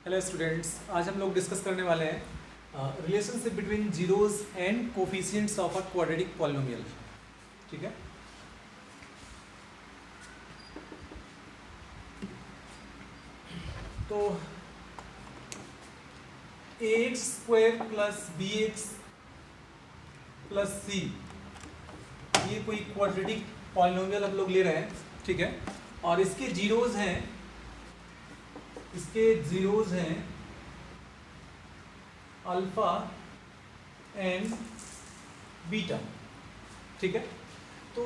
Hello students, आज हम लोग डिस्कस करने वाले हैं relationship between zeros and coefficients of a quadratic polynomial. ठीक है, तो ax square plus bx plus c, ये कोई क्वाड्रेटिक पॉलिनोमियल हम लोग ले रहे हैं। ठीक है, और इसके जीरोस हैं अल्फा एंड बीटा। ठीक है, तो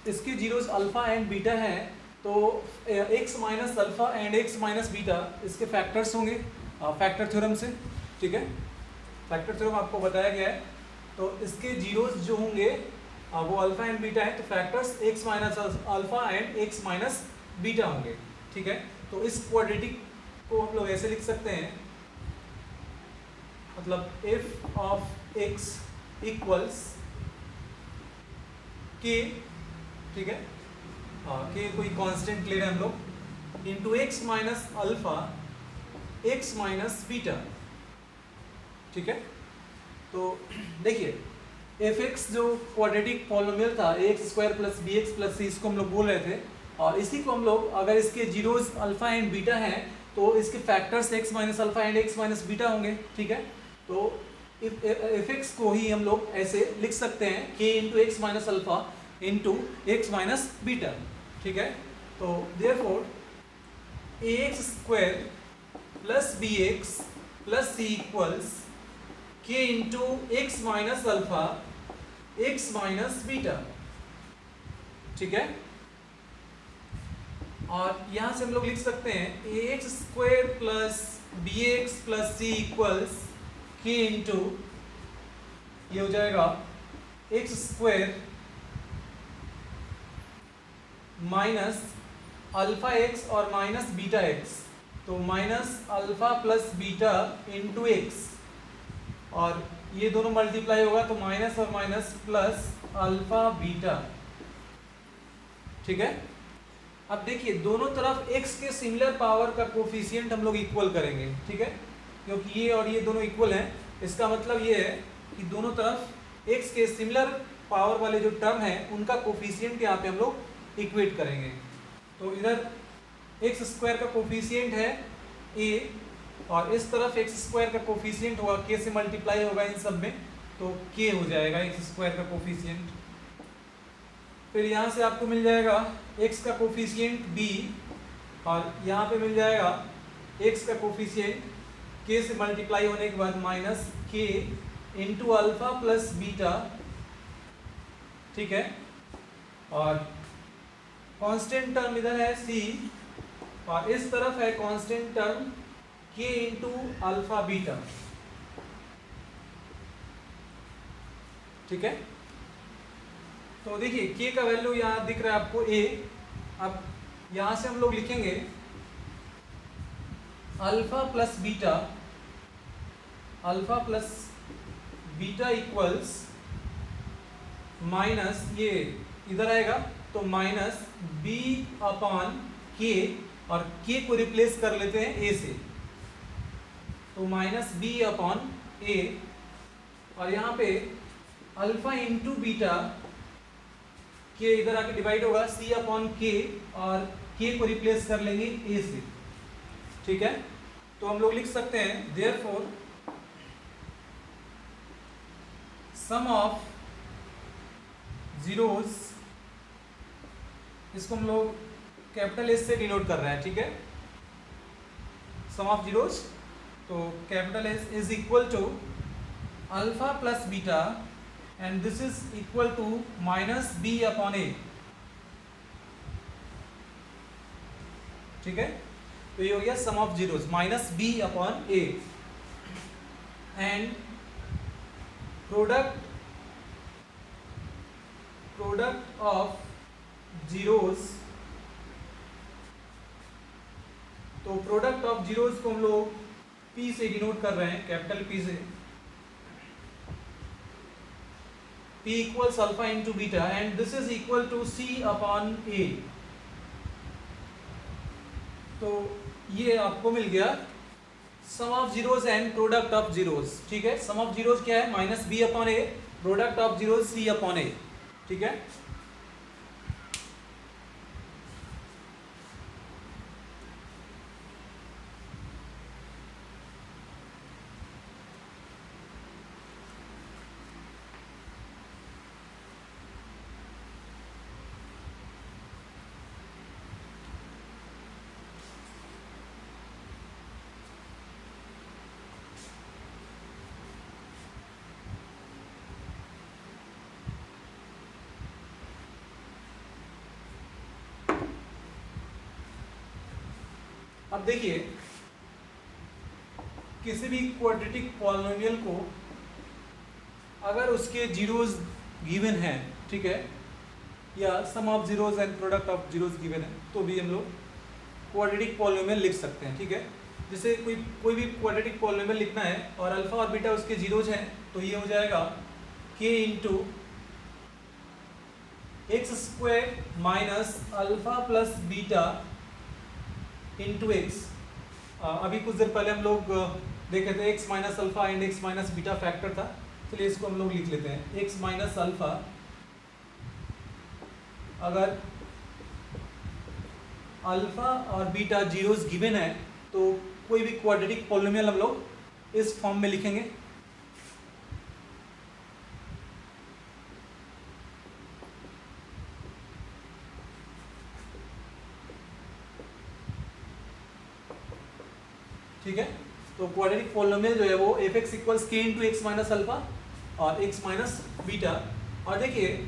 इसके जीरोस अल्फा एंड बीटा हैं, तो x minus alpha and x minus beta इसके फैक्टर्स होंगे फैक्टर थ्योरम से। ठीक है, फैक्टर थ्योरम आपको बताया गया है। तो इसके जीरोस जो होंगे वो अल्फा एंड बीटा है, तो factors x minus alpha and x minus beta होंगे। ठीक है, तो इस क्वाड्रेटिक को हम लोग ऐसे लिख सकते हैं, मतलब f of x equals k। ठीक है, k कोई कांस्टेंट ले रहे हैं हम लोग, into x minus alpha x minus beta. ठीक है, तो देखिए fx जो क्वाड्रेटिक पॉलिनोमियल था ax square plus bx plus c, इसको हम लोग बोल रहे थे, और इसी को हम लोग अगर इसके जीरोस अल्फा एंड बीटा हैं तो इसके factors x minus alpha and x minus beta होंगे। ठीक है, तो fx को ही हम लोग ऐसे लिख सकते हैं k into x minus alpha into x minus beta. ठीक है, तो therefore ax square plus bx plus c equals k into x minus alpha x minus beta. ठीक है, और यहां से हम लोग लिख सकते हैं ax square plus bx plus c equals k into, ये हो जाएगा x square minus alpha x और माइनस बीटा एक्स, तो minus alpha plus beta into x, और ये दोनों मल्टीप्लाई होगा तो माइनस और माइनस प्लस अल्फा बीटा। ठीक है, अब देखिए दोनों तरफ x के सिमिलर पावर का कोफिशिएंट हम लोग इक्वल करेंगे। ठीक है, क्योंकि ये और ये दोनों इक्वल हैं, इसका मतलब ये है कि दोनों तरफ x के सिमिलर पावर वाले जो टर्म है उनका कोफिशिएंट यहाँ पे हम लोग इक्वेट करेंगे। तो इधर x स्क्वायर का कोफिशिएंट है a, और इस तरफ x स्क्वायर का कोफिशिएंट होगा, k से मल्टीप्लाई होगा इन सब में, तो k हो जाएगा x स्क्वायर का कोफिशिएंट। फिर यहाँ से आपको मिल जाएगा x का कोफिशिएंट b, और यहाँ पे मिल जाएगा x का कोफिशिएंट k से मल्टीप्लाई होने के बाद minus k into alpha plus beta. ठीक है, और कांस्टेंट टर्म इधर है c, और इस तरफ है constant term k into alpha beta. ठीक है, तो देखिए k का वैल्यू यहाँ दिख रहा है आपको a। अब यहाँ से हम लोग लिखेंगे alpha plus beta, alpha plus beta equals minus, ये इधर आएगा तो माइनस b अपॉन k, और k को रिप्लेस कर लेते हैं a से, तो माइनस b अपॉन a, और यहाँ पे अल्फा इंटू बीटा, k इधर आके डिवाइड होगा c अपॉन k, और k को रिप्लेस कर लेंगे a से। ठीक है, तो हम लोग लिख सकते हैं देयरफॉर सम ऑफ जीरोस, इसको हम लोग कैपिटल S से डिनोट कर रहे हैं। ठीक है, सम ऑफ जीरोस, तो capital S is equal to alpha plus beta, and this is equal to minus b upon a। ठीक है, तो ये हो गया sum of zeros minus b upon a, and product of zeros, तो product of zeros को हम लोग p से डिनोट कर रहे हैं, कैपिटल P से, p equals alpha into beta, and this is equal to c upon a। तो ये आपको मिल गया sum of zeros and product of zeros. ठीक है, सम ऑफ जीरोज क्या है, minus b upon a, product of zeros c upon a. ठीक है, अब देखिए किसी भी क्वाड्रेटिक पॉलिनोमियल को अगर उसके जीरोज गिवन है, ठीक है, या sum of zeros and product of zeros given है, तो भी हम लोग क्वाड्रेटिक पॉलिनोमियल लिख सकते हैं। ठीक है, जैसे कोई भी क्वाड्रेटिक पॉलिनोमियल लिखना है और अल्फा और बीटा उसके जीरोज हैं, तो ये हो जाएगा k into x square minus alpha plus beta into x. अभी कुछ देर पहले हम लोग देखे थे x minus alpha and x minus beta factor था, चलिए इसको हम लोग लिख लेते हैं। एक्स माइनस अल्फा, अगर अल्फा और बीटा जीरोस गिवन है तो कोई भी क्वाड्रेटिक पॉलिनोमियल हम लोग इस फॉर्म में लिखेंगे। ठीक है, तो क्वाड्रेटिक पॉलिनोमियल जो है वो एफ एक्स इक्वल्स के इंटू एक्स माइनस अल्फा और एक्स माइनस बीटा, और देखिए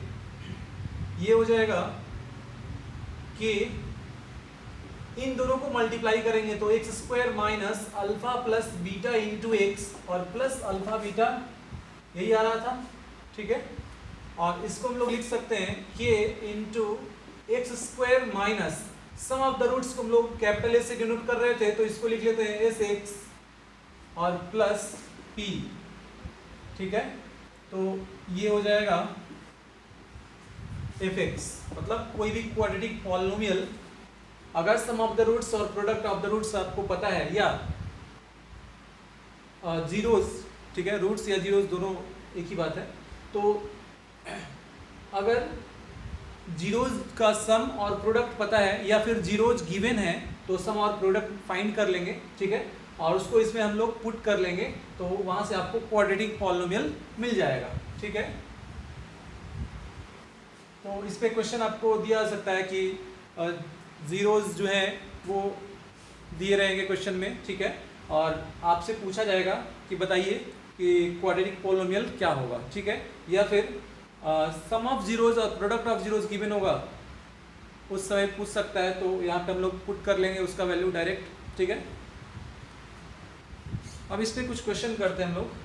ये हो जाएगा कि इन दोनों को मल्टीप्लाई करेंगे तो x square minus alpha plus beta into x और प्लस अल्फा बीटा, यही आ रहा था। ठीक है, और इसको हम लोग लिख सकते हैं के into x square minus sum of the roots को हम लोग कैपिटल ए से डिनोट कर रहे थे, तो इसको लिख लेते हैं एस एक्स और प्लस पी। ठीक है, तो ये हो जाएगा एफ एक्स, मतलब कोई भी क्वाड्रेटिक पॉलिनोमियल अगर सम ऑफ द रूट्स और प्रोडक्ट ऑफ द रूट्स आपको पता है, या जीरोस, ठीक है, रूट्स या जीरोस दोनों एक ही बात है, तो अगर जीरोज का सम और प्रोडक्ट पता है या फिर जीरोज गिवन है तो सम और प्रोडक्ट फाइंड कर लेंगे। ठीक है, और उसको इसमें हम लोग पुट कर लेंगे तो वहां से आपको क्वाड्रेटिक पॉलिनोमियल मिल जाएगा। ठीक है, तो इस पे क्वेश्चन आपको दिया जा सकता है कि जीरोज जो है वो दिए रहेंगे क्वेश्चन में। ठीक है, और आपसे पूछा जाएगा कि बताइए कि क्वाड्रेटिक पॉलिनोमियल क्या होगा। ठीक है, या फिर सम ऑफ जीरोज और प्रोडक्ट ऑफ जीरोज गिवन होगा, उस समय पूछ सकता है, तो यहाँ पे हम लोग पुट कर लेंगे उसका वैल्यू डायरेक्ट। ठीक है, अब इस पे कुछ क्वेश्चन करते हैं हम लोग।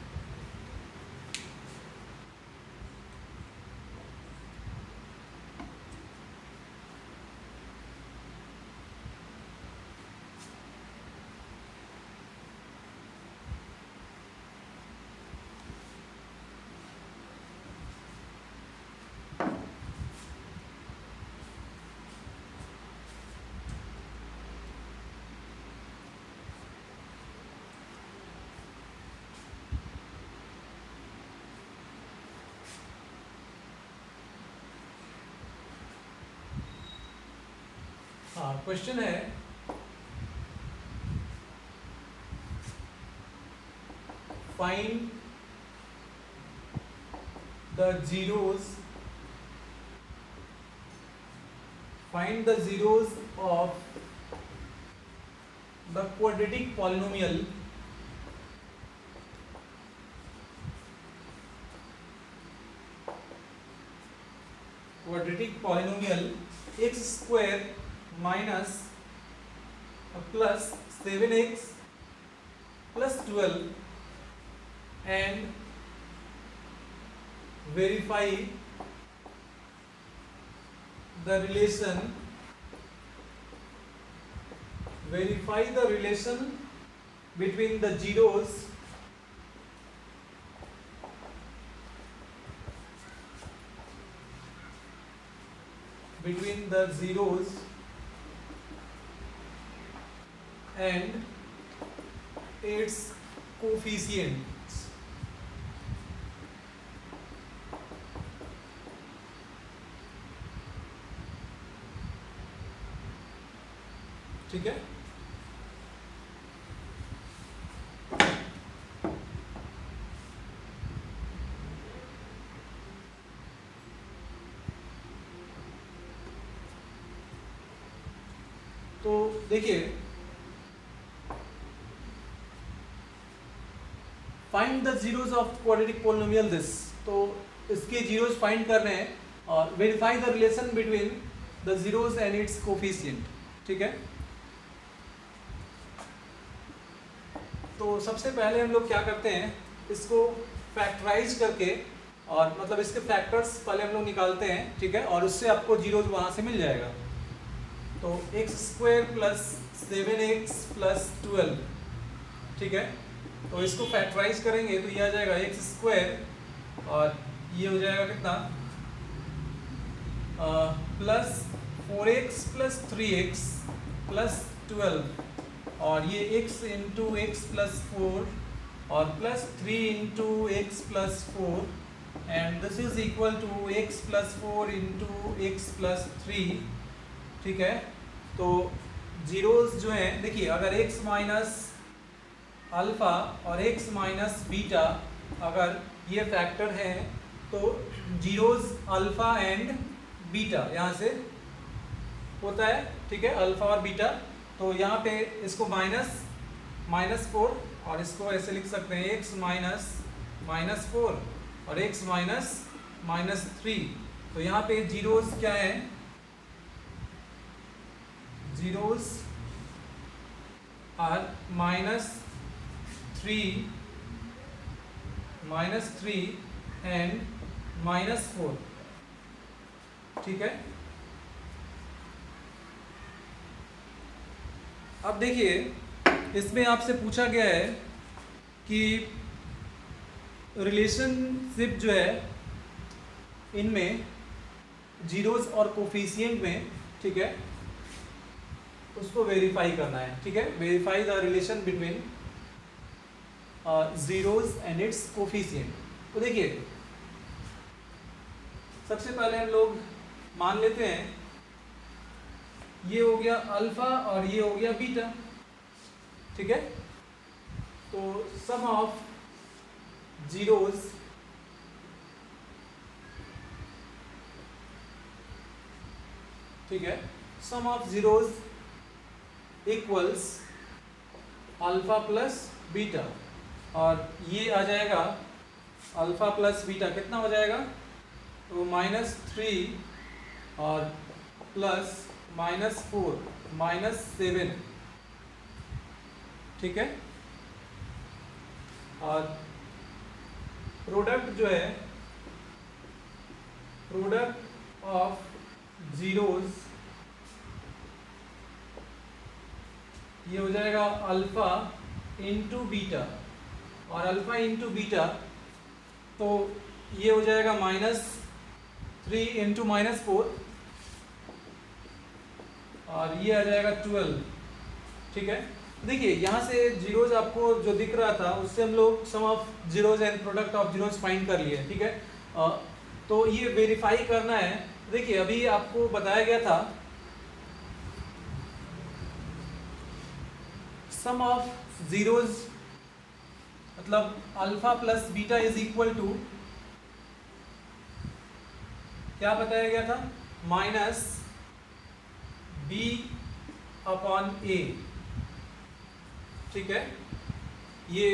हाँ, क्वेश्चन है find the zeros of the quadratic polynomial x square minus plus 7x plus 12 and verify the relation between the zeros and its coefficients. ठीक है, तो देखिए find the zeros of quadratic polynomial this, तो इसके zeros find करने हैं और verify the relation between the zeros and it's coefficient. ठीक है, तो सबसे पहले हम लोग क्या करते हैं, इसको फैक्टराइज करके और मतलब इसके फैक्टर्स पहले हम लोग निकालते हैं। ठीक है, और उससे आपको जीरोज वहाँ से मिल जाएगा। तो x² प्लस 7x प्लस 12, ठीक है, तो इसको फैक्टराइज करेंगे तो ये आ जाएगा x² और ये हो जाएगा कितना plus 4x plus 3x plus 12 और ये x इंटू एक्स प्लस 4 और plus 3 into x plus 4 and this is equal to x plus 4 into x plus 3। ठीक है, तो जीरोस जो हैं देखिए, अगर x माइनस अल्फ़ा और x माइनस बीटा अगर ये फैक्टर हैं तो जीरोस अल्फ़ा एंड बीटा यहाँ से होता है। ठीक है, अल्फ़ा और बीटा, तो यहाँ पे इसको -4 और इसको ऐसे लिख सकते हैं x माइनस 4 और x माइनस 3। तो यहाँ पे जीरोस क्या है, जीरोस आर -3 एंड -4। ठीक है, अब देखिए इसमें आपसे पूछा गया है कि रिलेशनशिप जो है इनमें जीरोस और कोफिशिएंट में, ठीक है, उसको वेरीफाई करना है। ठीक है, verify the relation between zeros and it's coefficient. तो देखिए सबसे पहले हम लोग मान लेते हैं ये हो गया अल्फा और ये हो गया बीटा। ठीक है, तो सम ऑफ जीरोस ठीक है, sum of zeros equals alpha plus beta और ये आ जाएगा अल्फा प्लस बीटा कितना हो जाएगा, तो -3 और प्लस -4 -7। ठीक है, और प्रोडक्ट जो है, प्रोडक्ट ऑफ जीरोस ये हो जाएगा अल्फा इंटू बीटा और अल्फा इंटू बीटा तो ये हो जाएगा -3 इंटू -4 और ये आ जाएगा 12। ठीक है, देखिए यहाँ से जीरोज आपको जो दिख रहा था उससे हम लोग sum of zeros and product of zeros find कर लिए। ठीक है, तो ये वेरीफाई करना है। देखिए अभी आपको बताया गया था सम ऑफ जीरोज मतलब alpha plus beta is equal to क्या बताया गया था, -b/a। ठीक है, ये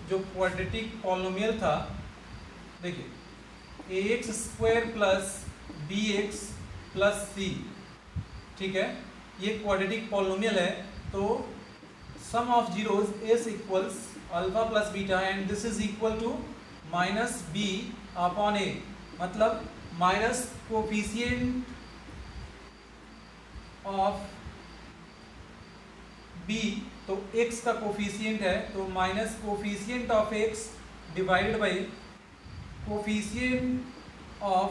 जो क्वाड्रेटिक पॉलिनोमियल था, देखिए ax² plus bx plus c। ठीक है, ये क्वाड्रेटिक पॉलिनोमियल है, तो sum of zeros s equals alpha plus beta and this is equal to -b/a, मतलब माइनस कोफिशिएंट ऑफ b, तो x का कोफिशिएंट है तो minus coefficient of x divided by coefficient of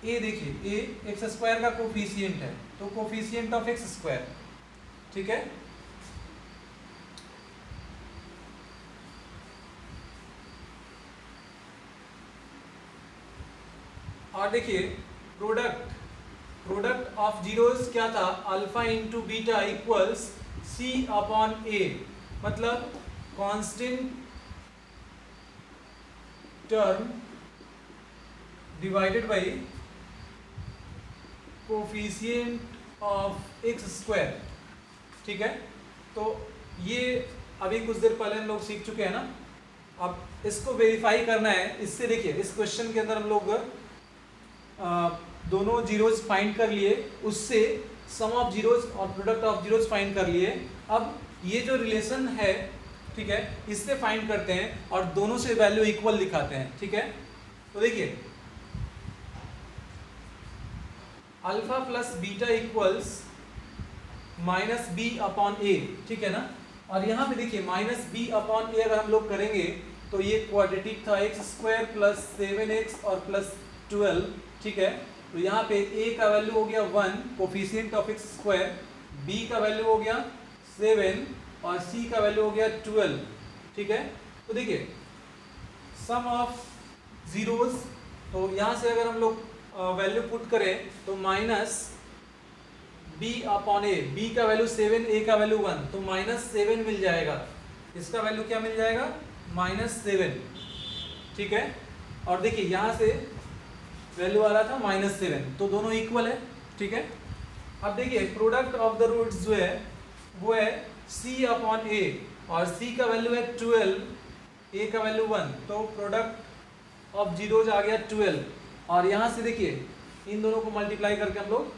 a। देखिए a x² का coefficient है तो coefficient of x²। ठीक है, और देखिए प्रोडक्ट ऑफ जीरोस क्या था, alpha into beta equals C upon a, मतलब constant term divided by coefficient of x square. ठीक है, तो ये अभी कुछ देर पहले हम लोग सीख चुके हैं ना। अब इसको वेरीफाई करना है। इससे देखिए इस क्वेश्चन के अंदर हम लोग दोनों जीरोज फाइंड कर लिए, उससे सम ऑफ जीरोज और प्रोडक्ट ऑफ जीरोज फाइंड कर लिए। अब ये जो रिलेशन है, ठीक है, इससे फाइंड करते हैं और दोनों से वैल्यू इक्वल दिखाते हैं। ठीक है, तो देखिए alpha plus beta equals minus b upon a, ठीक है ना। और यहाँ पे देखिए माइनस बी अपॉन ए अगर हम लोग करेंगे तो ये क्वाड्रेटिक था, एक्स स्क्वायर प्लस 7x और प्लस 12, ठीक है। तो यहाँ पे a का वैल्यू हो गया 1, coefficient of x square, b का वैल्यू हो गया 7 और c का वैल्यू हो गया 12, ठीक है। तो देखिए सम ऑफ जीरोस, तो यहाँ से अगर हम लोग वैल्यू पुट करें तो माइनस b अपॉन ए, b का वैल्यू 7, a का वैल्यू 1, तो -7 मिल जाएगा। इसका वैल्यू क्या मिल जाएगा, -7, ठीक है। और देखिए यहाँ से वैल्यू आ रहा था -7, तो दोनों इक्वल है, ठीक है। अब देखिए प्रोडक्ट ऑफ द रूट्स जो है वो है c अपॉन ए, और c का वैल्यू है 12, a का वैल्यू 1, तो प्रोडक्ट ऑफ जीरोज आ गया 12। और यहाँ से देखिए इन दोनों को मल्टीप्लाई करके हम लोग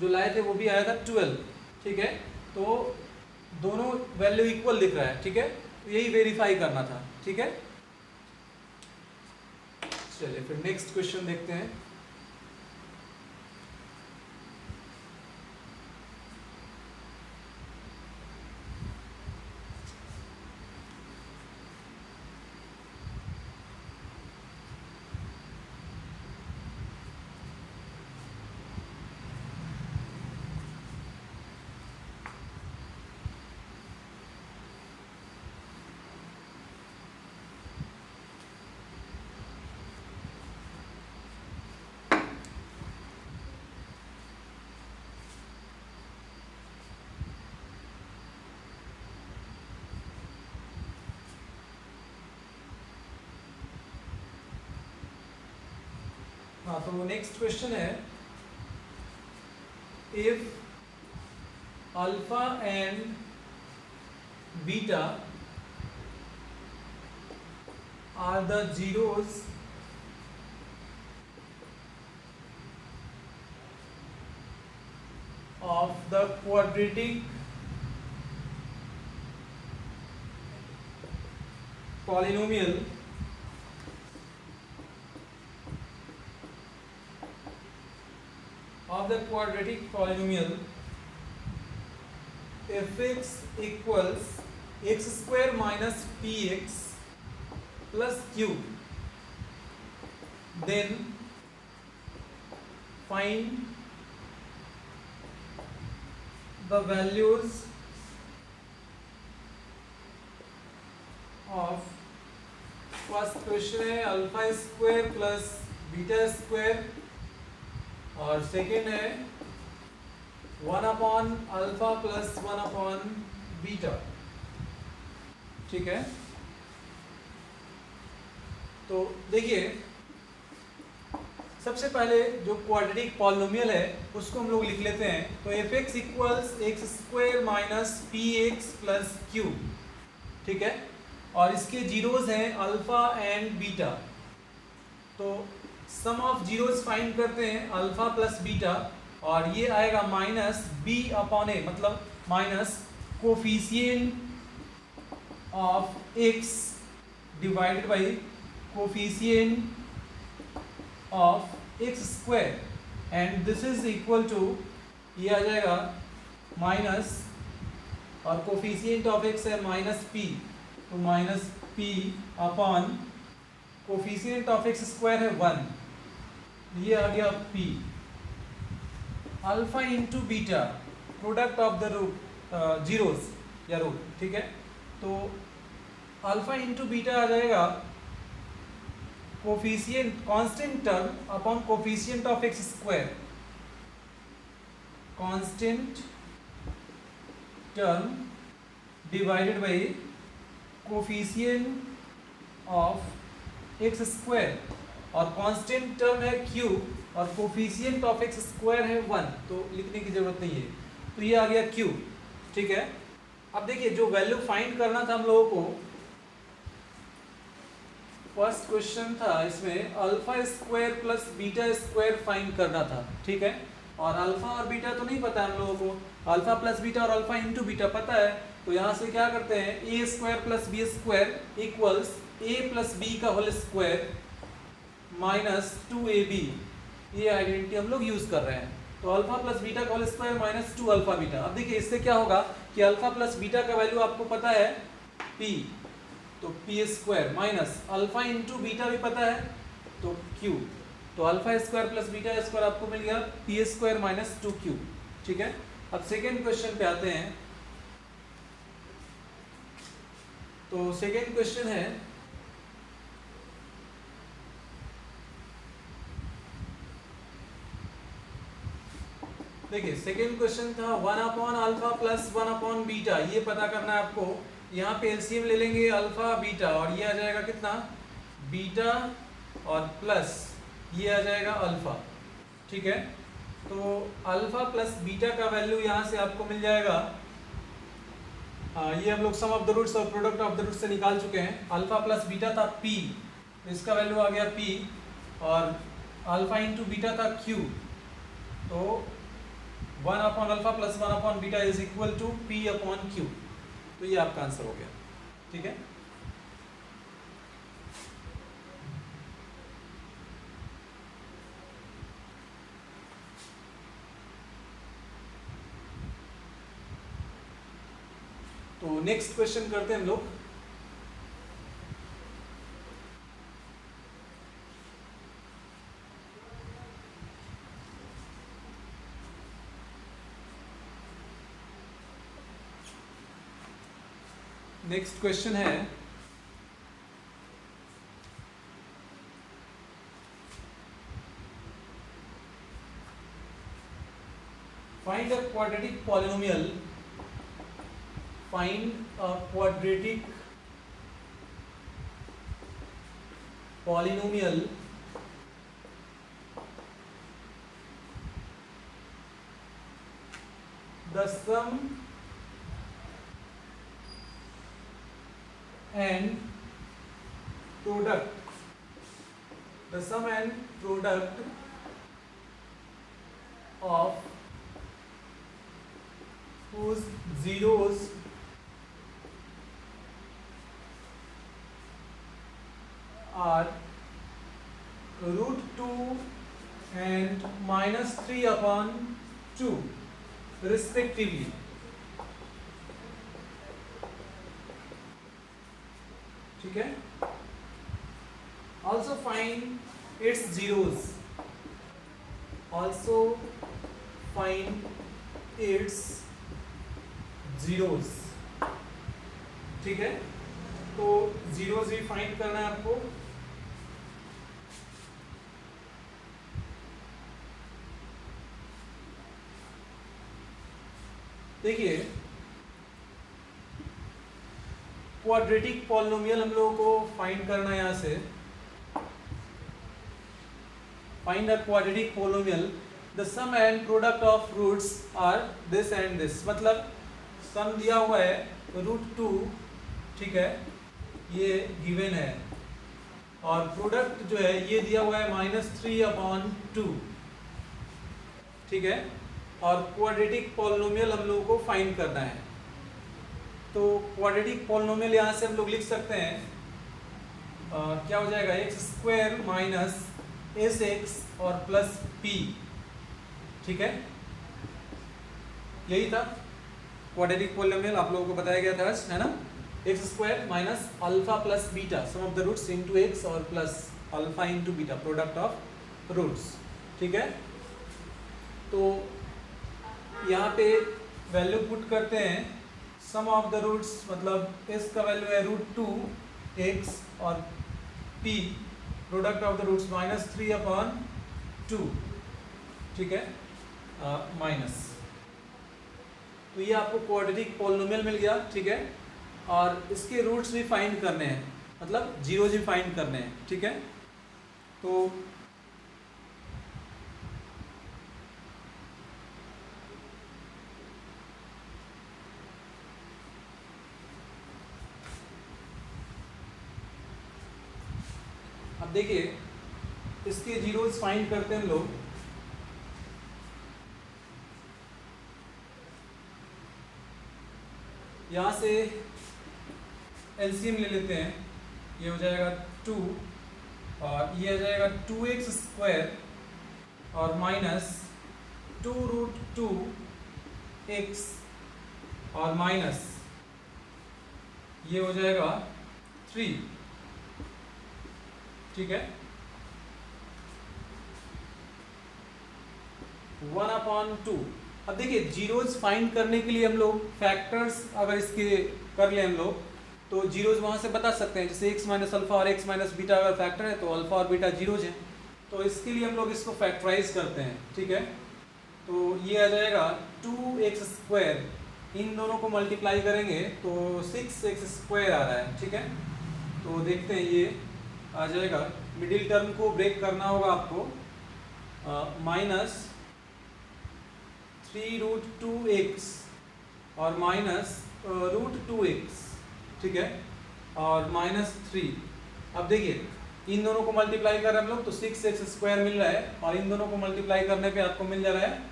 जो लाए थे वो भी आया था 12, ठीक है। तो दोनों वैल्यू इक्वल दिख रहा है, ठीक है। तो यही वेरीफाई करना था, ठीक है। चलिए फिर नेक्स्ट क्वेश्चन देखते हैं। हाँ, तो नेक्स्ट क्वेश्चन है, if alpha and beta are the zeros of the quadratic polynomial fx equals x square minus px plus q, then find the values of, first question है alpha square plus beta square, और second है 1 upon alpha plus 1 upon beta, ठीक है। तो देखिए सबसे पहले जो क्वाड्रेटिक पॉलिनोमियल है उसको हम लोग लिख लेते हैं। तो fx equals x square minus P x plus Q, ठीक है। और इसके जीरोज हैं अल्फा एंड बीटा, तो सम ऑफ जीरोज फाइंड करते हैं अल्फा प्लस बीटा, और ये आएगा माइनस बी अपॉन ए, मतलब minus coefficient of x divided by coefficient of x square, and this is equal to, ये आ जाएगा माइनस, और कोफिशिएंट ऑफ एक्स है माइनस पी, तो minus p upon coefficient of x square है 1, ये आ गया पी। Alpha into beta product of the root zeros या रूट, ठीक है। तो अल्फा इंटू बीटा आ जाएगा coefficient constant term upon coefficient of x square, constant term divided by coefficient of x square, और कांस्टेंट टर्म है q और coefficient of x square है 1, तो लिखने की जरूरत नहीं है, तो ये आ गया q। ठीक है, अब देखिए जो वैल्यू फाइंड करना था हम लोगों को, फर्स्ट क्वेश्चन था इसमें alpha square plus beta square find करना था। ठीक है, और अल्फा और बीटा तो नहीं पता है हम लोगों को, अल्फा प्लस बीटा और अल्फा इंटू बीटा पता है, तो यहाँ से क्या करते हैं, a square plus b square equals a plus b का होल स्क्वायर माइनस 2ab, ये आइडेंटिटी हम लोग यूज कर रहे हैं। तो अल्फा प्लस बीटा का whole square minus 2 alpha beta. अब देखिए इससे क्या होगा कि अल्फा प्लस बीटा का वैल्यू आपको पता है p, तो p square minus alpha into beta भी पता है तो q, तो alpha square plus beta square आपको मिल गया p स्क्वायर माइनस 2q। ठीक है, अब सेकेंड क्वेश्चन पे आते हैं। तो सेकेंड क्वेश्चन है, देखिए सेकेंड क्वेश्चन था 1 upon alpha plus 1 upon beta, ये पता करना है आपको। यहाँ पे एलसीएम ले लेंगे अल्फा बीटा, और ये आ जाएगा कितना, बीटा और प्लस ये आ जाएगा अल्फा। ठीक है, तो अल्फा प्लस बीटा का वैल्यू यहाँ से आपको मिल जाएगा, ये हम लोग सम ऑफ द रूट्स और प्रोडक्ट ऑफ द रूट्स से निकाल चुके हैं। अल्फा प्लस बीटा था p, इसका वैल्यू आ गया p, और अल्फा इंटू बीटा था q, तो 1 upon alpha plus 1 upon beta is equal to p upon q, तो ये आपका आंसर हो गया। ठीक है, तो नेक्स्ट क्वेश्चन करते हैं हम लोग। नेक्स्ट क्वेश्चन है, find a quadratic polynomial, find a quadratic polynomial the sum and product of whose zeros are root 2 and minus 3 upon 2 respectively। ठीक है, also find its zeros, ठीक है, तो जीरोस भी फाइंड करना है आपको। देखिए क्वाड्रेटिक पॉलिनोमियल हम लोगों को फाइंड करना है, यहाँ से find a quadratic polynomial the sum and product of roots are this and this, मतलब सम दिया हुआ है √2, ठीक है, ये गिवन है, और प्रोडक्ट जो है ये दिया हुआ है -3/2, ठीक है, और क्वाड्रेटिक पॉलिनोमियल हम लोगों को फाइंड करना है। तो क्वाड्रेटिक पॉलिनोमियल यहाँ से हम लोग लिख सकते हैं, क्या हो जाएगा, x² - sx और प्लस p, ठीक है, यही था क्वाड्रेटिक पॉलिनोमियल, आप लोगों को बताया गया था आज, है ना, x² - alpha plus beta, sum of the roots into x और plus alpha into beta, product of roots, ठीक है। तो यहाँ पे वैल्यू पुट करते हैं, सम ऑफ द रूट्स, मतलब s का वैल्यू है √2x और p product of the roots -3/2, ठीक है, माइनस। तो ये आपको क्वाड्रेटिक पॉलिनोमियल मिल गया, ठीक है। और इसके रूट्स भी फाइंड करने हैं, मतलब जीरोज भी फाइंड करने हैं, ठीक है। तो अब देखिए इसके जीरोज फाइंड करते हैं हम लोग। यहाँ से एलसीएम ले लेते हैं, ये हो जाएगा 2 और ये आ जाएगा 2x² और -2√2x और माइनस ये हो जाएगा 3, ठीक है, 1/2। अब देखिए जीरोज फाइंड करने के लिए हम लोग फैक्टर्स अगर इसके कर ले हम लोग तो जीरोज वहाँ से बता सकते हैं, जैसे x माइनस अल्फा और x माइनस बीटा अगर फैक्टर है तो अल्फा और बीटा जीरोज हैं, तो इसके लिए हम लोग इसको फैक्टराइज करते हैं, ठीक है। तो ये आ जाएगा 2x², इन दोनों को मल्टीप्लाई करेंगे तो 6x² आ रहा है, ठीक है। तो देखते हैं ये आ जाएगा, मिडिल टर्म को ब्रेक करना होगा आपको, -3√2x और -√2x, ठीक है, और -3। अब देखिए इन दोनों को मल्टीप्लाई कर रहे हैं हम लोग तो 6x² मिल रहा है और इन दोनों को मल्टीप्लाई करने पे आपको मिल जा रहा है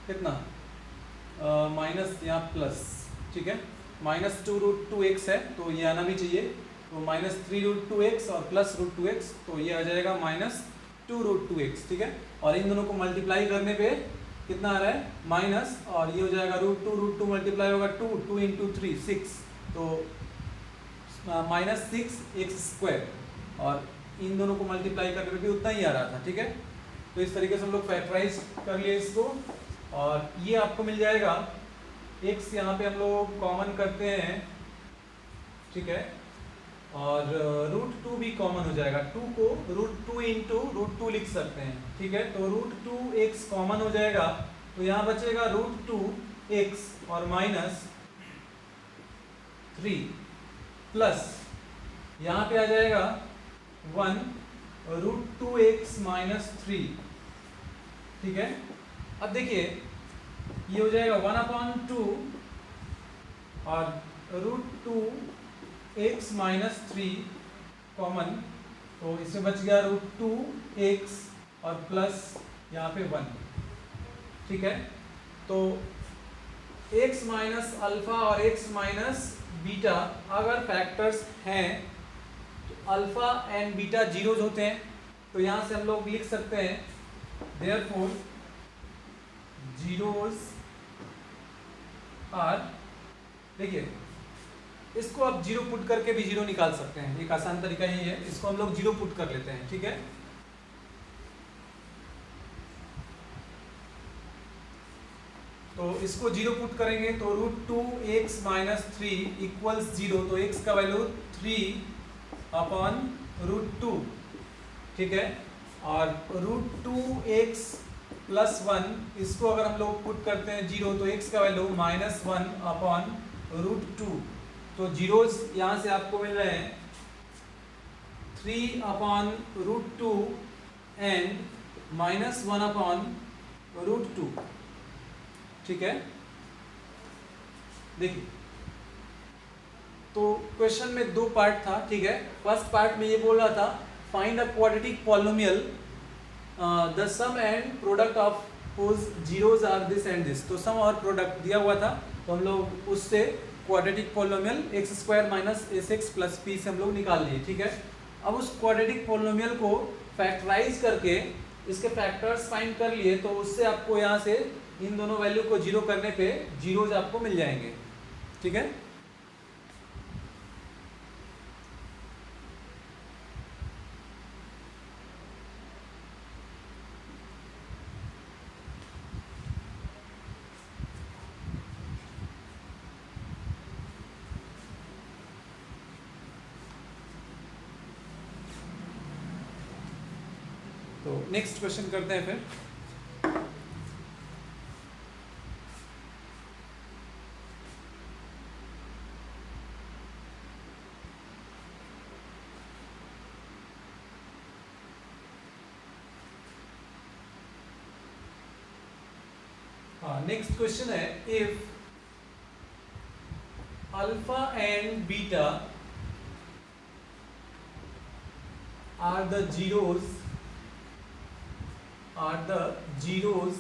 कितना, माइनस यहाँ प्लस, ठीक है, -2√2x है तो ये आना भी चाहिए, तो -3√2x और +√2x, तो ये आ जाएगा -2√2x, ठीक है। और इन दोनों को मल्टीप्लाई करने पे कितना आ रहा है, माइनस, और ये हो जाएगा √2 मल्टीप्लाई होगा 2 × 3 6, तो -6x², और इन दोनों को मल्टीप्लाई करने पे भी उतना ही आ रहा था, ठीक है। तो इस तरीके से हम लोग फैक्टराइज कर लिए इसको, और ये आपको मिल जाएगा x यहाँ पे हम लोग कॉमन करते हैं, ठीक है, और √2 भी कॉमन हो जाएगा, 2 को √2 × √2 लिख सकते हैं, ठीक है। तो √2x कॉमन हो जाएगा तो यहाँ बचेगा √2x और -3 प्लस यहाँ पे आ जाएगा 1 √2x -3, ठीक है। अब देखिए ये हो जाएगा 1/2 और √2x -3 कॉमन, तो इससे बच गया √2x और प्लस यहाँ पे 1, ठीक है। तो x माइनस अल्फा और x माइनस बीटा अगर फैक्टर्स हैं तो अल्फा एंड बीटा जीरोज होते हैं, तो यहाँ से हम लोग लिख सकते हैं देयरफॉर जीरोज आर, देखिए इसको आप जीरो पुट करके भी जीरो निकाल सकते हैं, एक आसान तरीका यही है, इसको हम लोग जीरो पुट कर लेते हैं, ठीक है। तो इसको जीरो पुट करेंगे तो √2x -3 इक्वल्स 0, तो x का वैल्यू 3/√2, ठीक है। और √2x + 1 इसको अगर हम लोग पुट करते हैं जीरो तो x का वैल्यू -1/√2, तो जीरोज यहाँ से आपको मिल रहे हैं 3/√2 एंड -1/√2, ठीक है। देखिए तो क्वेश्चन में दो पार्ट था, ठीक है। फर्स्ट पार्ट में ये बोल रहा था find a quadratic polynomial the sum and product of whose zeros are this and this, तो सम और प्रोडक्ट दिया हुआ था, तो हम लोग उससे quadratic polynomial x² - sx + p से हम लोग निकाल लिए, ठीक है। अब उस क्वाड्रेटिक पॉलिनोमियल को फैक्टराइज करके इसके फैक्टर्स फाइंड कर लिए, तो उससे आपको यहाँ से इन दोनों वैल्यू को जीरो करने पे जीरोज आपको मिल जाएंगे, ठीक है। तो नेक्स्ट क्वेश्चन करते हैं फिर। नेक्स्ट क्वेश्चन है, if alpha and beta are the zeros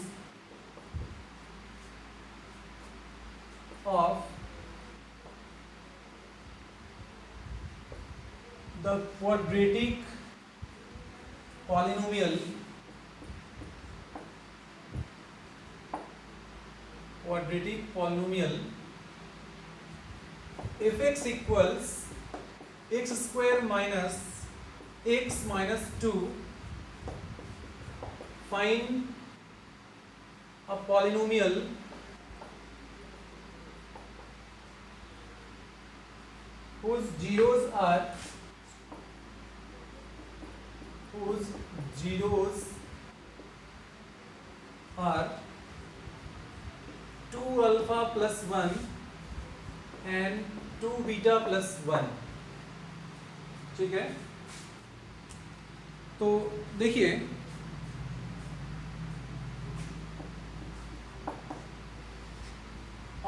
of the quadratic polynomial if x equals x square minus x minus 2, find a polynomial whose zeros are 2 alpha plus 1 and 2 beta plus 1। ठीक है, तो देखिए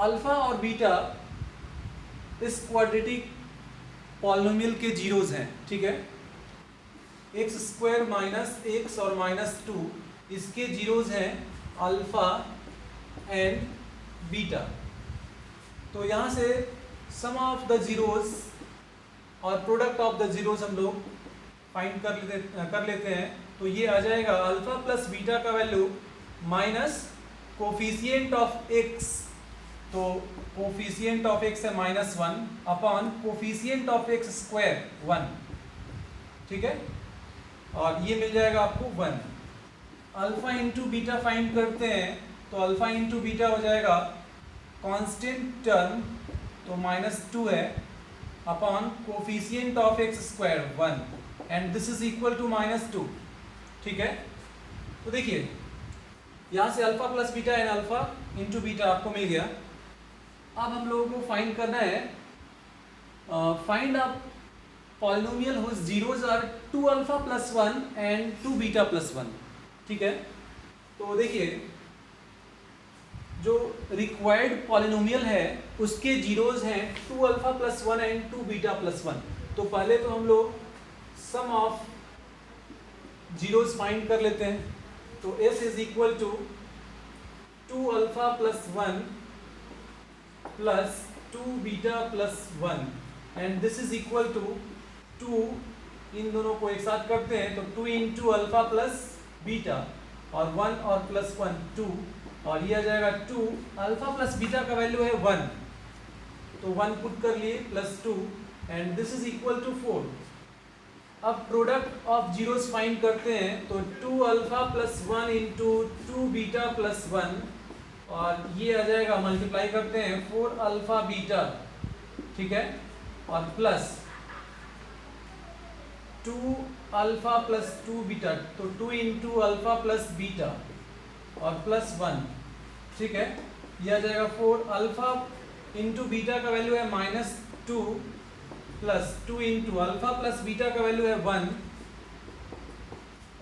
alpha और beta इस quadratic polynomial के zeros हैं। ठीक है, एक्स स्क्वायर माइनस एक्स और माइनस 2 इसके जीरोज हैं अल्फा एंड बीटा। तो यहाँ से सम ऑफ द जीरोज और प्रोडक्ट ऑफ द जीरोज हम लोग फाइंड कर लेते हैं। तो ये आ जाएगा अल्फा प्लस बीटा का value minus coefficient of x, तो कोफिशिएंट ऑफ एक्स है -1 upon coefficient of x square 1। ठीक है, और ये मिल जाएगा आपको 1। अल्फा इंटू बीटा फाइंड करते हैं, तो अल्फा इंटू बीटा हो जाएगा कांस्टेंट टर्म, तो -2 है upon coefficient of x square 1 and this is equal to -2। ठीक है, तो देखिए यहाँ से alpha plus beta and alpha into beta आपको मिल गया। अब हम लोगों को फाइंड करना है, find a polynomial whose zeros are 2 alpha plus 1 and 2 beta plus 1। ठीक है, तो देखिए जो रिक्वायर्ड पॉलिनोमियल है उसके जीरोज हैं 2 alpha plus 1 and 2 beta plus 1। तो पहले तो हम लोग सम ऑफ जीरोज फाइंड कर लेते हैं। तो s is equal to 2 alpha plus 1 plus 2 beta plus 1 and this is equal to 2, इन दोनों को एक साथ करते हैं तो 2 इंटू अल्फा प्लस बीटा और 1 और प्लस 1 2, और ये आ जाएगा 2। अल्फा प्लस बीटा का वैल्यू है 1, तो 1 पुट कर लिए plus 2 and this is equal to 4। अब प्रोडक्ट ऑफ जीरोस फाइंड करते हैं, तो 2 alpha plus 1 into 2 beta plus 1, और ये आ जाएगा मल्टीप्लाई करते हैं 4 अल्फा बीटा। ठीक है, और प्लस 2 अल्फा प्लस 2 बीटा, तो 2 इंटू अल्फा प्लस बीटा और प्लस 1। ठीक है, ये आ जाएगा 4 अल्फा इंटू बीटा का वैल्यू है -2 plus 2 into alpha plus beta का वैल्यू है 1,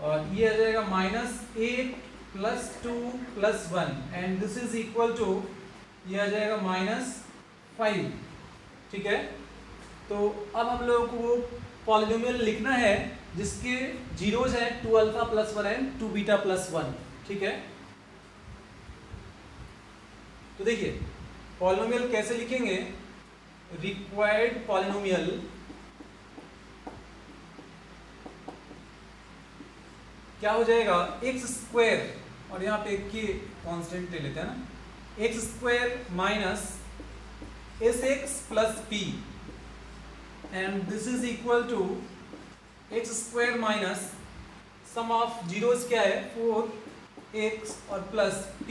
और ये आ जाएगा -8 plus 2 plus 1 and this is equal to, ये आ जाएगा -5। ठीक है, तो अब हम लोगों को वो पॉलिनोमियल लिखना है जिसके जीरोज है 2 alpha plus 1 and 2 beta plus 1। ठीक है, तो देखिए पॉलिनोमियल कैसे लिखेंगे, रिक्वायर्ड पॉलिनोमियल क्या हो जाएगा, एक्स स्क्वायर, और यहाँ पे के कांस्टेंट ले लेते हैं ना, x square minus s x plus p and this is equal to x square minus sum of zeros क्या है 4x और प्लस p,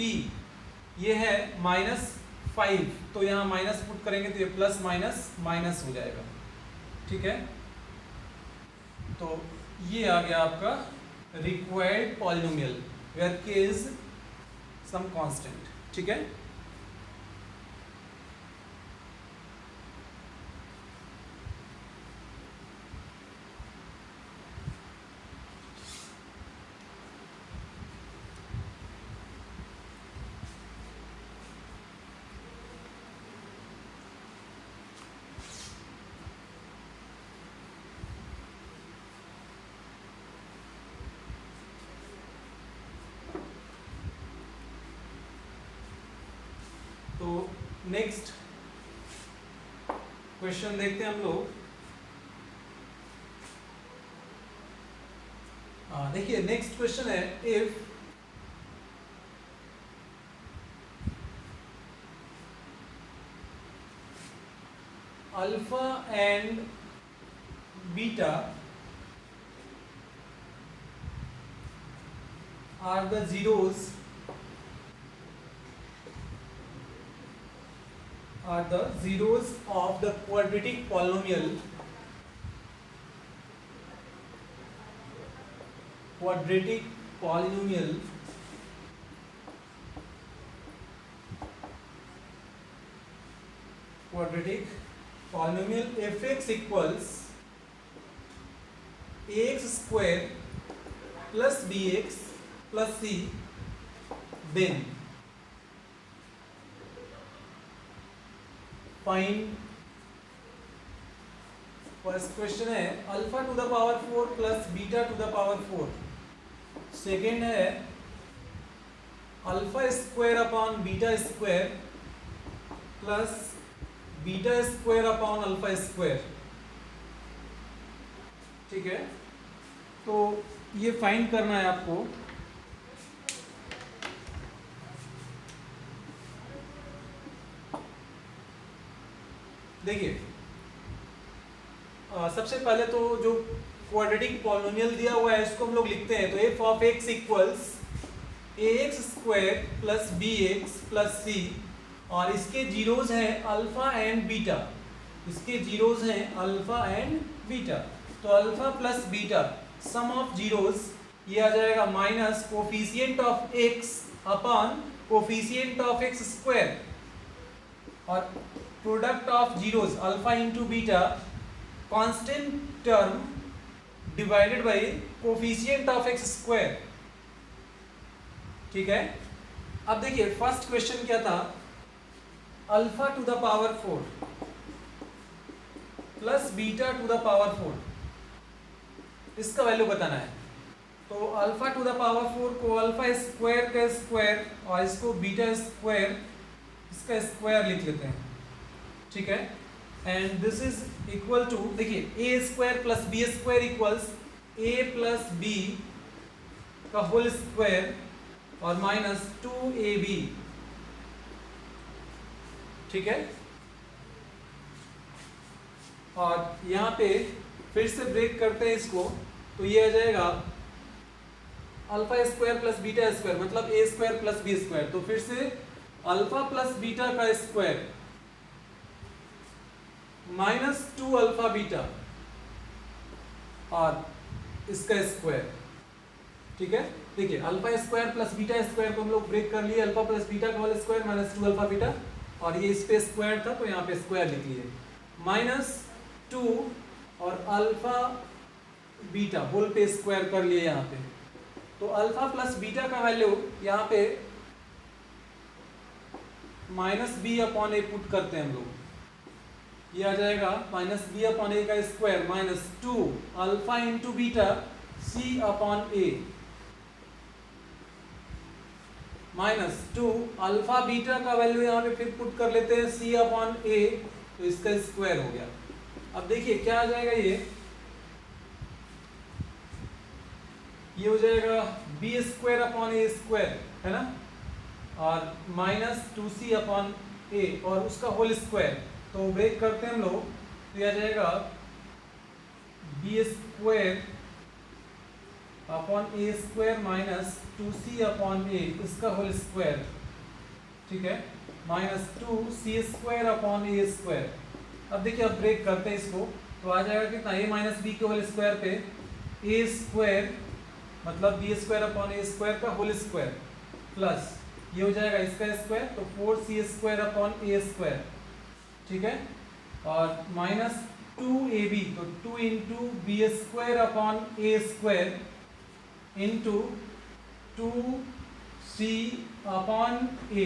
ये है -5, तो यहाँ माइनस पुट करेंगे तो ये प्लस माइनस माइनस हो जाएगा। ठीक है, तो ये आ गया आपका required polynomial where k is some constant. ठीक है, तो नेक्स्ट क्वेश्चन देखते हैं हम लोग। देखिए नेक्स्ट क्वेश्चन है, if alpha and beta are the zeros of the quadratic polynomial fx equals ax square plus bx plus c, then find, first question है alpha to the power 4 plus beta to the power 4, second है alpha square upon beta square plus beta square upon alpha square. ठीक है, तो ये find करना है आपको। देखिए सबसे पहले तो जो क्वाड्रेटिक पॉलिनोमियल दिया हुआ है इसको हम लोग लिखते हैं, तो f of x equals ax square plus bx plus c, और इसके जीरोज हैं अल्फा एंड बीटा, इसके जीरोज हैं अल्फा एंड बीटा। तो alpha plus beta sum of zeros ये आ जाएगा minus coefficient of x upon coefficient of x square, और product of zeros alpha into beta constant term divided by coefficient of x square. ठीक है, अब देखिए first question क्या था, alpha to the power 4 plus beta to the power 4, इसका value बताना है। तो अल्फा टू द पावर 4 को अल्फा स्क्वायर का स्क्वायर और इसको बीटा स्क्वायर इसका स्क्वायर लिख लेते हैं। ठीक है, and this is equal to, देखिए a square plus b square equals a plus b का होल स्क्वायर और माइनस 2ab। ठीक है, और यहाँ पे फिर से ब्रेक करते हैं इसको, तो ये आ जाएगा alpha square plus beta square मतलब a square plus b square. तो फिर से अल्फा प्लस बीटा का स्क्वायर माइनस 2 अल्फा बीटा और इसका स्क्वायर। ठीक है, देखिए alpha square plus beta square को हम लोग ब्रेक कर लिए, अल्फा प्लस बीटा का whole square minus 2 alpha beta, और ये इस पे स्क्वायर था तो यहाँ पे स्क्वायर लिख लिए, माइनस 2 और अल्फा बीटा होल पे स्क्वायर कर लिए यहाँ पे। तो अल्फा प्लस बीटा का वैल्यू यहाँ पे माइनस बी अपॉन ए पुट करते हैं हम लोग, ये आ जाएगा माइनस बी अपॉन ए का square minus 2 alpha into beta c upon a minus 2 alpha beta का वैल्यू यहाँ पे फिर पुट कर लेते हैं सी अपॉन ए, तो इसका स्क्वायर हो गया। अब देखिए क्या आ जाएगा, ये हो जाएगा बी स्क्वायर अपॉन ए स्क्वायर, है ना, और माइनस 2c अपॉन ए और उसका होल स्क्वायर। तो ब्रेक करते हैं हम लोग, तो यह आ जाएगा बी स्क्वायर अपॉन ए स्क्वायर माइनस 2c अपॉन ए इसका होल स्क्वायर। ठीक है, माइनस 2c स्क्वायर अपॉन ए स्क्वायर। अब देखिए अब ब्रेक करते हैं इसको, तो आ जाएगा कितना, ए माइनस बी के होल स्क्वायर पे ए स्क्वायर मतलब बी स्क्वायर अपॉन ए स्क्वायर का होल स्क्वायर प्लस ये हो जाएगा इसका स्क्वायर, तो 4c स्क्वायर अपॉन ए स्क्वायर, ठीक है, और माइनस 2ab, तो 2 into B square upon A square into 2c upon a,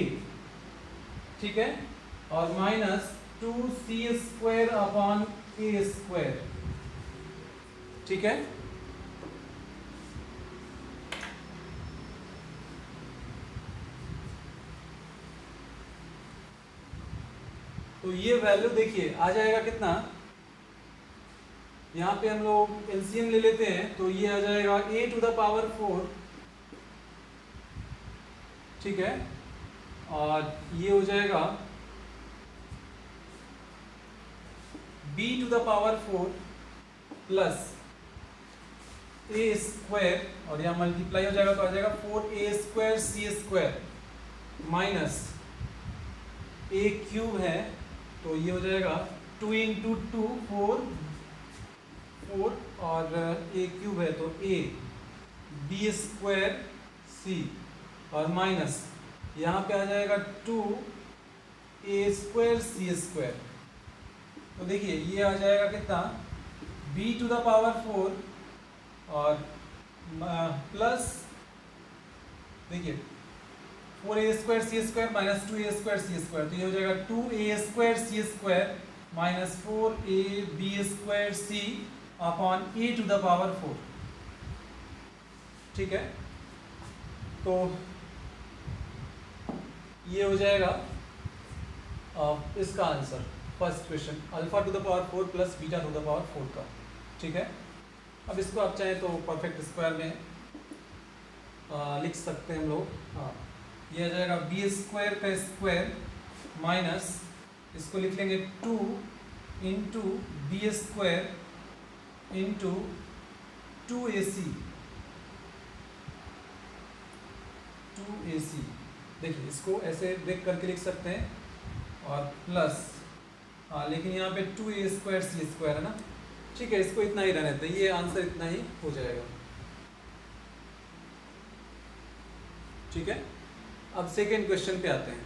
ठीक है, और माइनस 2c स्क्वायर अपॉन ए स्क्वायर, ठीक है। तो ये वैल्यू देखिए आ जाएगा कितना, यहाँ पे हम लोग एलसीएम ले लेते हैं, तो ये आ जाएगा a टू द पावर 4, ठीक है, और ये हो जाएगा b to the power 4 plus a square, और यहाँ मल्टीप्लाई हो जाएगा तो आ जाएगा 4a square c square minus a cube है, तो ये हो जाएगा 2 इंटू 2 4 और ए क्यूब है तो ए बी स्क्वायर सी, और माइनस यहाँ पे आ जाएगा 2 ए स्क्वायर सी स्क्वायर, तो देखिए ये आ जाएगा कितना b टू द पावर 4 और प्लस देखिए 4a square c square minus 2a square c square, तो ये हो जाएगा 2a square c square minus 4ab square c upon a to the power 4, ठीक है। तो ये हो जाएगा इसका answer first question, alpha to the power 4 plus beta to the power 4 का, ठीक है। अब इसको आप चाहें तो परफेक्ट स्क्वायर में लिख सकते हैं हम लोग, हाँ, ये आ जाएगा बी स्क्वायर का स्क्वायर माइनस इसको लिख लेंगे 2 into B square into 2ac, देखिए इसको ऐसे ब्रेक करके लिख सकते हैं, और प्लस हाँ, लेकिन यहाँ पे 2a स्क्वायर सी स्क्वायर है ना, ठीक है, इसको इतना ही रहने देते हैं, ये आंसर इतना ही हो जाएगा, ठीक है। अब सेकेंड क्वेश्चन पे आते हैं।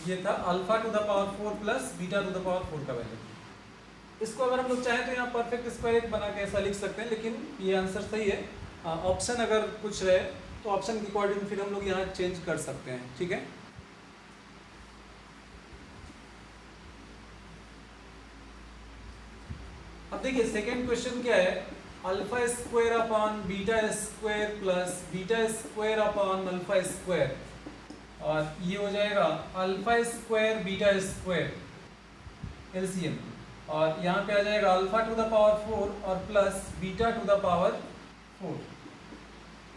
ये था alpha to the power 4 plus beta to the power 4 का वैल्यू। इसको अगर हम लोग चाहें तो यहाँ परफेक्ट स्क्वायर एक बना के ऐसा लिख सकते हैं, लेकिन ये आंसर सही है। ऑप्शन अगर कुछ रहे तो ऑप्शन के अकॉर्डिंग फिर हम लोग यहाँ चेंज कर सकते हैं, ठीक है। अब देखिए सेकेंड क्वेश्चन क्या है, alpha square upon beta square plus beta square upon alpha square, और ये हो जाएगा alpha square beta square LCM, और यहाँ पे आ जाएगा अल्फा टू द पावर 4 और plus beta to the power 4।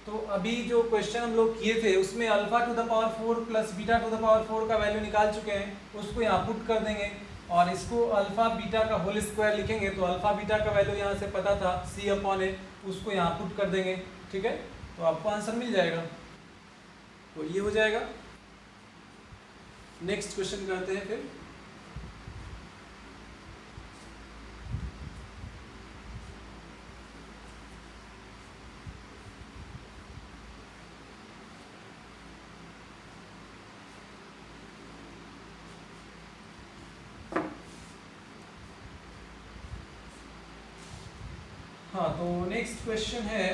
तो अभी जो क्वेश्चन हम लोग किए थे उसमें alpha to the power 4 plus beta to the power 4 का वैल्यू निकाल चुके हैं, उसको यहाँ पुट कर देंगे और इसको अल्फा बीटा का होल स्क्वायर लिखेंगे, तो अल्फा बीटा का वैल्यू यहाँ से पता था c अपॉन ए, उसको यहाँ पुट कर देंगे, ठीक है, तो आपको आंसर मिल जाएगा। तो ये हो जाएगा। नेक्स्ट क्वेश्चन करते हैं फिर। हाँ, तो नेक्स्ट क्वेश्चन है,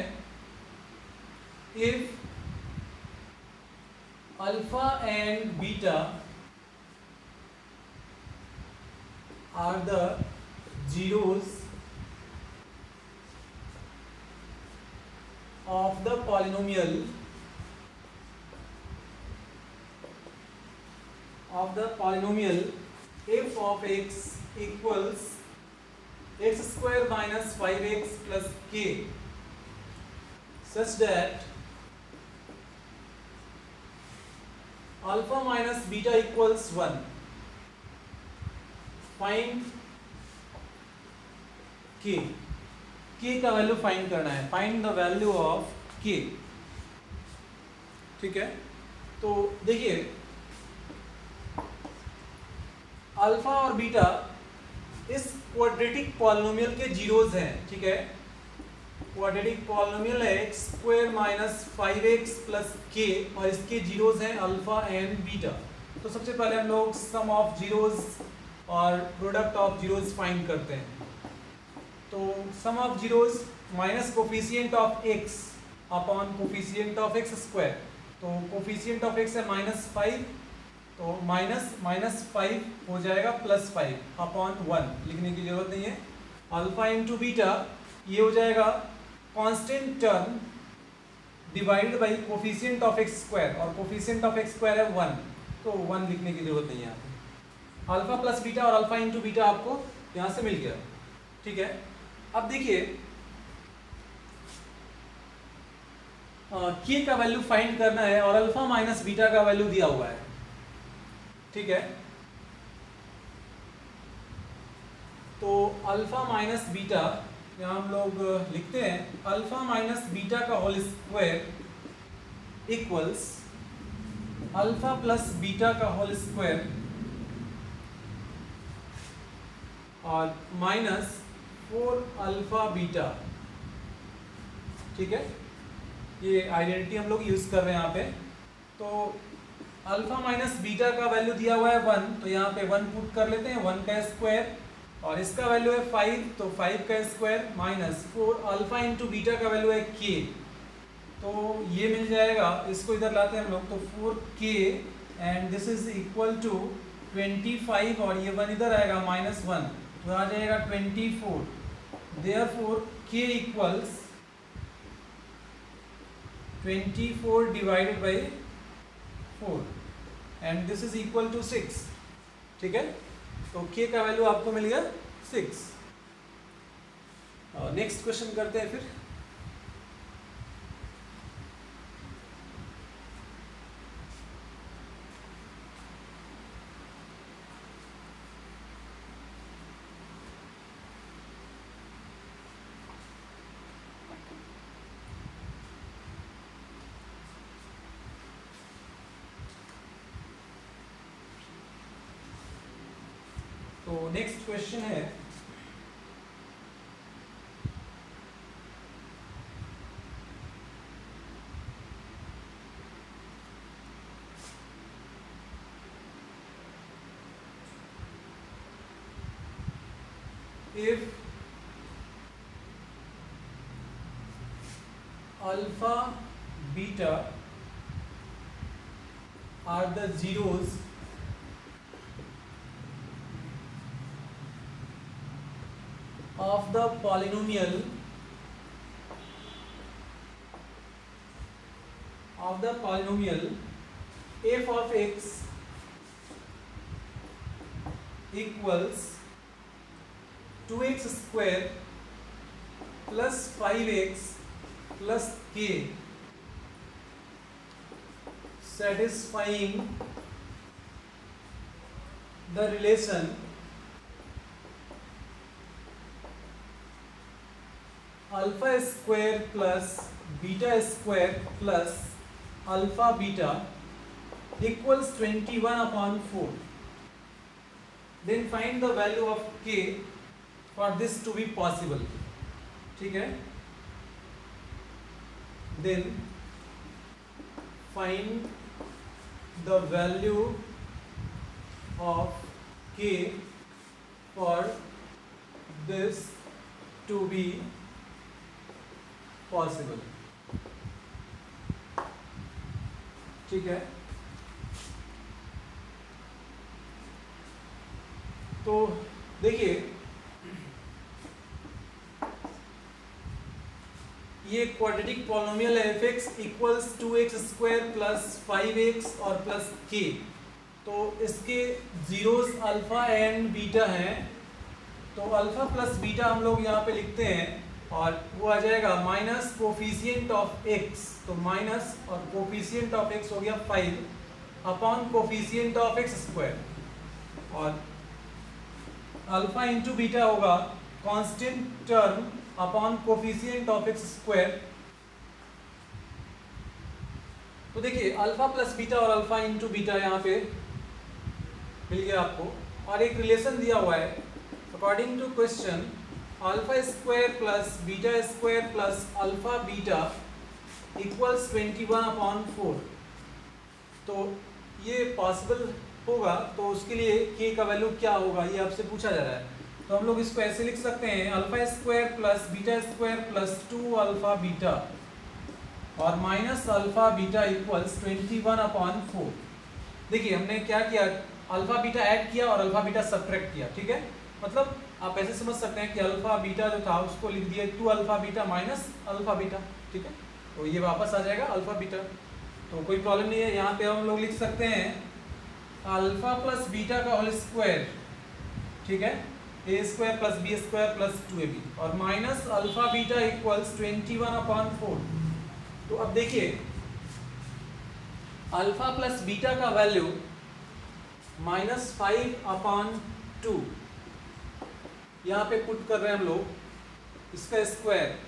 if alpha and beta are the zeros of the polynomial f of x equals x square minus 5x plus k such that alpha minus beta equals 1. Find k का value find करना है, find the value of k। ठीक है, तो देखिए alpha और beta इस quadratic polynomial के जीरोज हैं, ठीक है। क्वाड्रेटिक पॉलिनोमियल है x square minus 5x plus के, और इसके जीरोज हैं अल्फा एंड बीटा। तो सबसे पहले हम लोग सम ऑफ जीरोज और प्रोडक्ट ऑफ जीरोज फाइंड करते हैं। तो sum of zeros minus coefficient of x upon coefficient of x square. तो कोफिशिएंट ऑफ x है -5, तो -5 हो जाएगा +5 अपॉन 1, लिखने की जरूरत नहीं है। अल्फा इंटू बीटा ये हो जाएगा constant term divided by coefficient of x square, और कोफिशिएंट ऑफ x स्क्वायर है 1, तो 1 लिखने की जरूरत नहीं है यहाँ पे। अल्फा प्लस बीटा और अल्फा इंटू बीटा आपको यहाँ से मिल गया, ठीक है। अब देखिए k का वैल्यू फाइंड करना है और अल्फा माइनस बीटा का वैल्यू दिया हुआ है, ठीक है। तो अल्फा माइनस बीटा यहाँ हम लोग लिखते हैं अल्फा माइनस बीटा का whole square equals alpha plus beta का होल स्क्वायर और माइनस 4 अल्फा बीटा, ठीक है। ये आइडेंटिटी हम लोग यूज कर रहे हैं यहाँ पे। तो अल्फा माइनस बीटा का वैल्यू दिया हुआ है 1, तो यहाँ पे 1 पुट कर लेते हैं, 1 का स्क्वायर, और इसका वैल्यू है 5, तो 5 का square minus 4 alpha into beta का वैल्यू है k, तो ये मिल जाएगा। इसको इधर लाते हैं हम लोग, तो 4k and this is equal to 25, और ये 1 इधर आएगा -1, तो आ जाएगा 24। Therefore k equals 24 divided by 4 and this is equal to 6, ठीक है। तो k का वैल्यू आपको मिल गया 6। नेक्स्ट क्वेश्चन करते हैं फिर। तो नेक्स्ट क्वेश्चन है if alpha beta are the zeros of the polynomial f of x equals 2x square plus 5x plus k, satisfying the relation alpha square plus beta square plus alpha beta equals 21 upon 4. Then find the value of k for this to be possible. ठीक है, then find the value of k for this to be possible. ठीक है, तो देखिए ये quadratic polynomial है f(x) equals 2x square plus 5x और plus k। तो इसके जीरोस अल्फा एंड बीटा हैं, तो अल्फा प्लस बीटा हम लोग यहाँ पे लिखते हैं और वो आ जाएगा माइनस कोफिशिएंट ऑफ x, तो माइनस और कोफिशिएंट ऑफ x हो गया 5 upon coefficient of x square, और अल्फा इंटू बीटा होगा constant term upon coefficient of x square तो देखिए अल्फा प्लस बीटा और अल्फा इंटू बीटा यहाँ पे मिल गया आपको, और एक रिलेशन दिया हुआ है according to question alpha square plus beta square plus alpha beta equals 21/4। तो ये पॉसिबल होगा, तो उसके लिए k का वैल्यू क्या होगा ये आपसे पूछा जा रहा है। तो हम लोग इसको ऐसे लिख सकते हैं alpha square plus beta square plus 2 alpha beta और माइनस अल्फा बीटा इक्वल्स 21/4। देखिए हमने क्या किया, अल्फा बीटा ऐड किया और अल्फा बीटा सब्ट्रैक्ट किया, ठीक है। मतलब आप ऐसे समझ सकते हैं कि अल्फा बीटा जो था उसको लिख दिए 2 alpha beta minus alpha beta, ठीक है। तो ये वापस आ जाएगा अल्फा बीटा, तो कोई प्रॉब्लम नहीं है। यहाँ पे हम लोग लिख सकते हैं अल्फा प्लस बीटा का होल स्क्वायर, ठीक है, a square plus b square plus 2ab और माइनस अल्फा बीटा इक्वल्स 21/4। तो अब देखिए अल्फा प्लस बीटा का वैल्यू -5/2 यहाँ पे पुट कर रहे हैं हम लोग, इसका स्क्वायर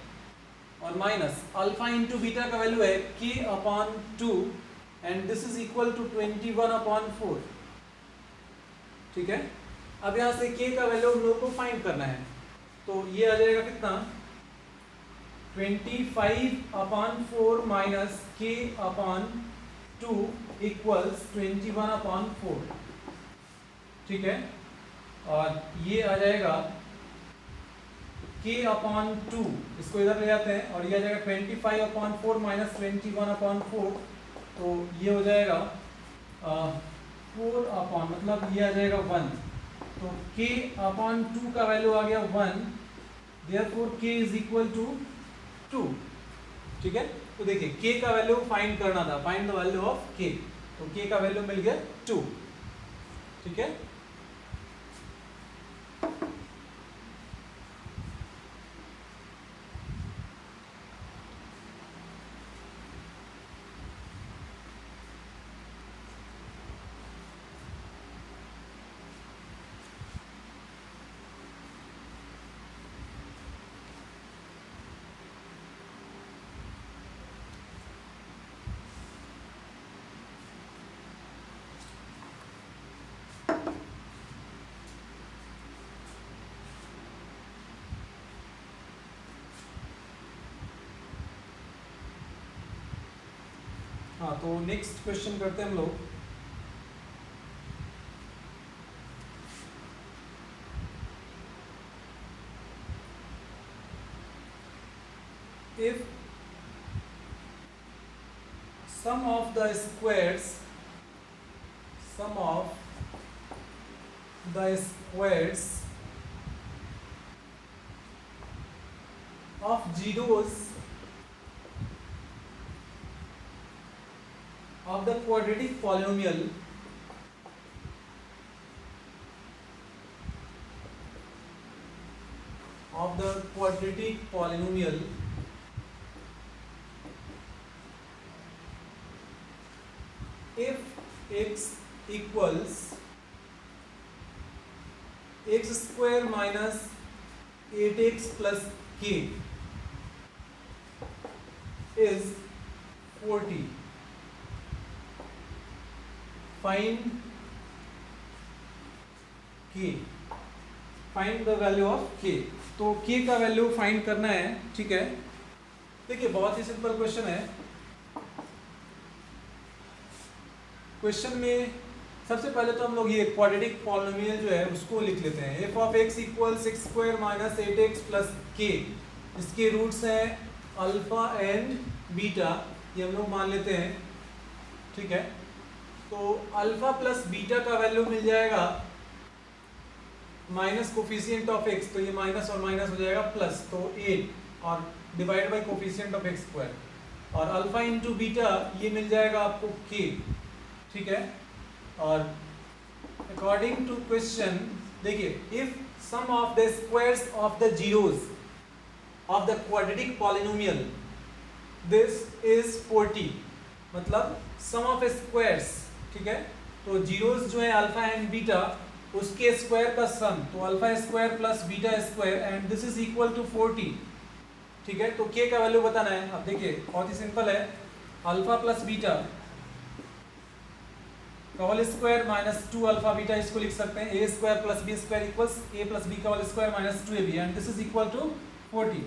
और माइनस अल्फा इंटू बीटा का वैल्यू है k/2 and this is equal to 21/4, ठीक है। अब यहाँ से k का वैल्यू हम लोग को फाइंड करना है, तो ये आ जाएगा कितना 25/4 माइनस k/2 इक्वल्स 21/4, ठीक है। और ये आ जाएगा k/2, इसको इधर ले आते हैं और ये आ जाएगा 25/4 माइनस 21/4, तो ये हो जाएगा 4 मतलब ये आ जाएगा 1, तो k/2 का वैल्यू आ गया 1, therefore k is equal to 2, ठीक है। तो देखिए k का वैल्यू फाइंड करना था, find the value of k, तो k का वैल्यू मिल गया 2, ठीक है। हाँ, तो नेक्स्ट क्वेश्चन करते हैं हम लोग। If sum of the squares of zeros of the quadratic polynomial if x equals x square minus 8x plus k is 40, find k, find the value of k। तो k का value find करना है, ठीक है। देखिए बहुत ही simple question है। क्वेश्चन में सबसे पहले तो हम लोग ये क्वाड्रेटिक पॉलिनोमियल जो है उसको लिख लेते हैं। f of x equals x square minus 8x plus k, इसके रूट्स हैं अल्फा एंड बीटा, ये हम लोग मान लेते हैं, ठीक है। तो अल्फा प्लस बीटा का वैल्यू मिल जाएगा माइनस कोफिशिएंट ऑफ x, तो ये माइनस और माइनस हो जाएगा प्लस, तो 8 और divide by coefficient of x square, और अल्फा इंटू बीटा ये मिल जाएगा आपको k, ठीक है। और अकॉर्डिंग टू क्वेश्चन देखिए if sum of the squares of the zeros of the quadratic polynomial this is 40, मतलब सम ऑफ स्क्वायर्स, ठीक है। तो जीरोस जो है अल्फा एंड बीटा उसके स्क्वायर का सम, तो alpha square plus beta square and this is equal to 40, ठीक है। तो k का वैल्यू बताना है। अब देखिए बहुत ही सिंपल है, अल्फा प्लस बीटा का whole square minus 2 alpha beta, इसको लिख सकते हैं a square plus b square equals a plus b का whole square minus 2ab and this is equal to 40।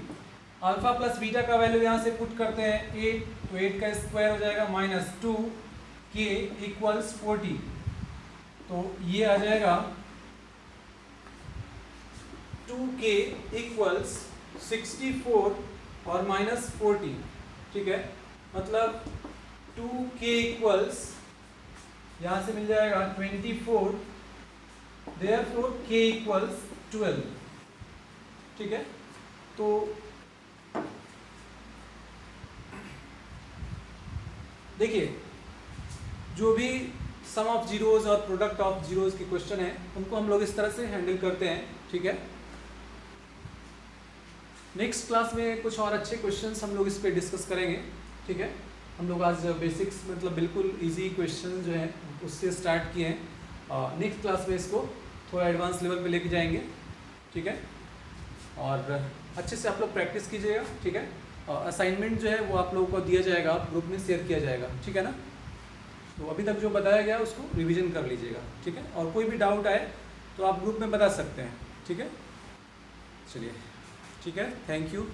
Alpha plus beta का वैल्यू यहाँ से पुट करते हैं 8, तो 8 का स्क्वायर हो जाएगा माइनस 2k इक्वल्स 40, तो ये आ जाएगा 2k इक्वल्स 64 और माइनस 40, ठीक है। मतलब 2k इक्वल्स यहाँ से मिल जाएगा 24, देयरफॉर k इक्वल्स 12, ठीक है। तो देखिए जो भी सम ऑफ जीरोज और प्रोडक्ट ऑफ जीरोज के क्वेश्चन है उनको हम लोग इस तरह से हैंडल करते हैं, ठीक है। नेक्स्ट क्लास में कुछ और अच्छे क्वेश्चंस हम लोग इस पे डिस्कस करेंगे, ठीक है। हम लोग आज बेसिक्स मतलब बिल्कुल इजी क्वेश्चन जो है उससे स्टार्ट किए हैं, नेक्स्ट क्लास में इसको थोड़ा एडवांस लेवल पे लेके जाएंगे, ठीक है। और अच्छे से आप लोग प्रैक्टिस कीजिएगा, ठीक है। और असाइनमेंट जो है वो आप लोगों को दिया जाएगा, ग्रुप में शेयर किया जाएगा, ठीक है ना। तो अभी तक जो बताया गया उसको रिवीजन कर लीजिएगा, ठीक है। और कोई भी डाउट आए तो आप ग्रुप में बता सकते हैं, ठीक है। चलिए ठीक है, थैंक यू।